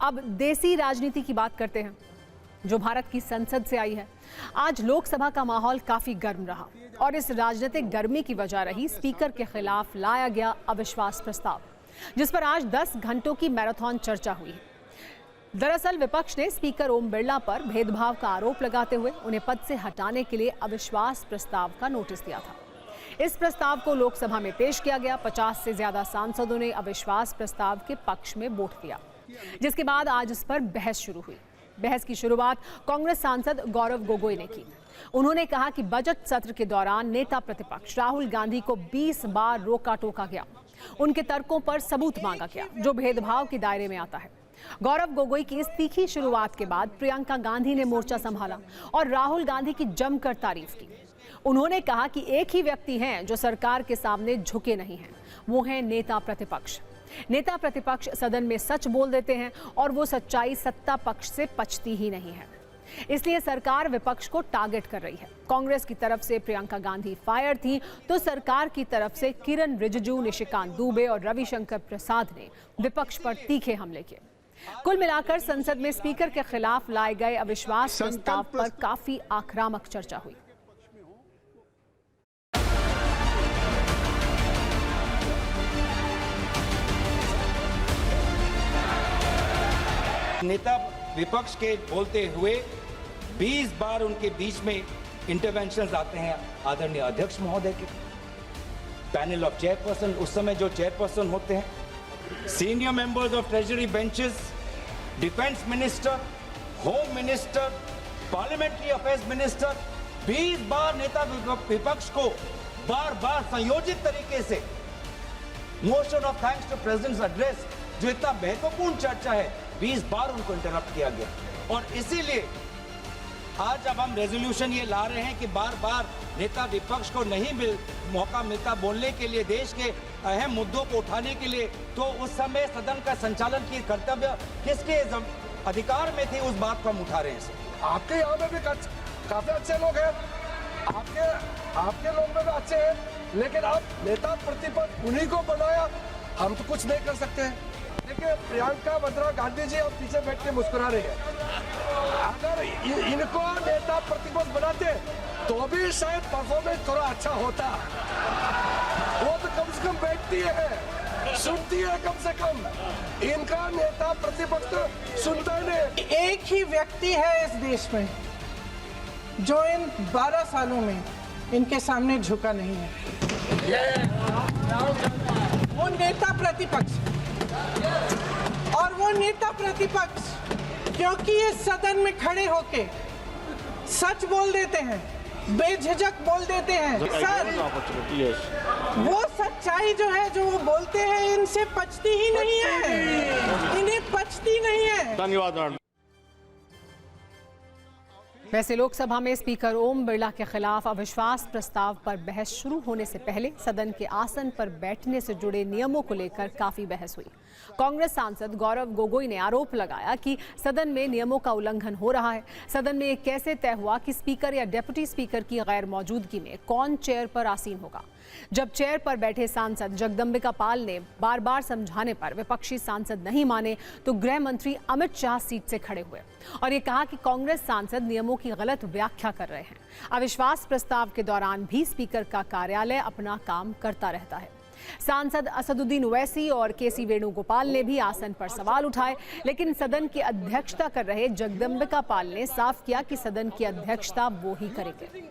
अब देसी राजनीति की बात करते हैं जो भारत की संसद से आई है। आज लोकसभा का माहौल काफी गर्म रहा और इस राजनीतिक गर्मी की वजह रही स्पीकर के खिलाफ लाया गया अविश्वास प्रस्ताव, जिस पर आज 10 घंटों की मैराथन चर्चा हुई। दरअसल विपक्ष ने स्पीकर ओम बिरला पर भेदभाव का आरोप लगाते हुए उन्हें पद से हटाने के लिए अविश्वास प्रस्ताव का नोटिस दिया था। इस प्रस्ताव को लोकसभा में पेश किया गया। 50 से ज्यादा सांसदों ने अविश्वास प्रस्ताव के पक्ष में वोट दिया, जिसके बाद आज इस पर बहस शुरू हुई। बहस की शुरुआत कांग्रेस सांसद गौरव गोगोई ने की। उन्होंने कहा कि बजट सत्र के दौरान नेता प्रतिपक्ष राहुल गांधी को 20 बार रोका टोका गया। उनके तर्कों पर सबूत मांगा गया जो भेदभाव के दायरे में आता है। गौरव गोगोई की इस तीखी शुरुआत के बाद प्रियंका गांधी ने मोर्चा संभाला और राहुल गांधी की जमकर तारीफ की। उन्होंने कहा कि एक ही व्यक्ति हैं जो सरकार के सामने झुके नहीं हैं, वो हैं नेता प्रतिपक्ष। नेता प्रतिपक्ष सदन में सच बोल देते हैं और वो सच्चाई सत्ता पक्ष से पचती ही नहीं है, इसलिए सरकार विपक्ष को टारगेट कर रही है। कांग्रेस की तरफ से प्रियंका गांधी फायर थी तो सरकार की तरफ से किरण रिजिजू, निशिकांत दुबे और रविशंकर प्रसाद ने विपक्ष पर तीखे हमले किए। कुल मिलाकर संसद में स्पीकर के खिलाफ लाए गए अविश्वास प्रस्ताव पर काफी आक्रामक चर्चा हुई। नेता विपक्ष के बोलते हुए 20 बार उनके बीच में इंटरवेंशंस आते हैं आदरणीय अध्यक्ष महोदय के, पैनल ऑफ चेयरपर्सन, उस समय जो चेयरपर्सन होते हैं, senior members of treasury benches, defence minister, home minister, parliamentary affairs minister, 20 बार नेता विपक्ष को बार बार संयोजित तरीके से motion of thanks to president's address, जो इतना महत्वपूर्ण चर्चा है, 20 बार उनको इंटरप्ट किया गया। और इसीलिए आज जब हम रेजोल्यूशन ये ला रहे हैं कि बार बार नेता विपक्ष को नहीं मौका मिलता बोलने के लिए, देश के अहम मुद्दों को उठाने के लिए, तो उस समय सदन का संचालन की कर्तव्य किसके अधिकार में थी, उस बात को हम उठा रहे हैं। आपके यहाँ में भी काफी अच्छे लोग हैं, आपके लोग में भी अच्छे हैं, लेकिन आप नेता प्रतिपक्ष उन्हीं को बनाया, हम तो कुछ नहीं कर सकते हैं। देखिए प्रियंका वाड्रा गांधी जी अब पीछे बैठ के मुस्कुरा रहे हैं। अगर इनको नेता प्रतिपक्ष बनाते तो भी शायद परफॉर्मेंस थोड़ा अच्छा होता। वो तो कम से कम बैठती है, सुनती है कम से कम। इनका नेता प्रतिपक्ष तो सुनता नहीं। एक ही व्यक्ति है इस देश में जो इन 12 सालों में इनके सामने झुका नहीं है, वो नेता प्रतिपक्ष। और वो नेता प्रतिपक्ष क्योंकि इस सदन में खड़े होके सच बोल देते हैं, बेझिझक बोल देते हैं। सर, वो सच्चाई जो है जो वो बोलते हैं, इनसे पचती ही नहीं है, इन्हें पचती नहीं है। धन्यवाद। वैसे लोकसभा में स्पीकर ओम बिरला के खिलाफ अविश्वास प्रस्ताव पर बहस शुरू होने से पहले सदन के आसन पर बैठने से जुड़े नियमों को लेकर काफी बहस हुई। कांग्रेस सांसद गौरव गोगोई ने आरोप लगाया कि सदन में नियमों का उल्लंघन हो रहा है। सदन में ये कैसे तय हुआ कि स्पीकर या डिप्टी स्पीकर की गैर मौजूदगी में कौन चेयर पर आसीन होगा? जब चेयर पर बैठे सांसद जगदम्बिका पाल ने बार बार समझाने पर विपक्षी सांसद नहीं माने तो गृह मंत्री अमित शाह सीट से खड़े हुए और ये कहा कि कांग्रेस सांसद नियमों की गलत व्याख्या कर रहे हैं। अविश्वास प्रस्ताव के दौरान भी स्पीकर का कार्यालय अपना काम करता रहता है। सांसद असदुद्दीन ओवैसी और केसी वेणुगोपाल ने भी आसन पर सवाल उठाए, लेकिन सदन की अध्यक्षता कर रहे जगदम्बिका पाल ने साफ किया कि सदन की अध्यक्षता वो ही करेंगे।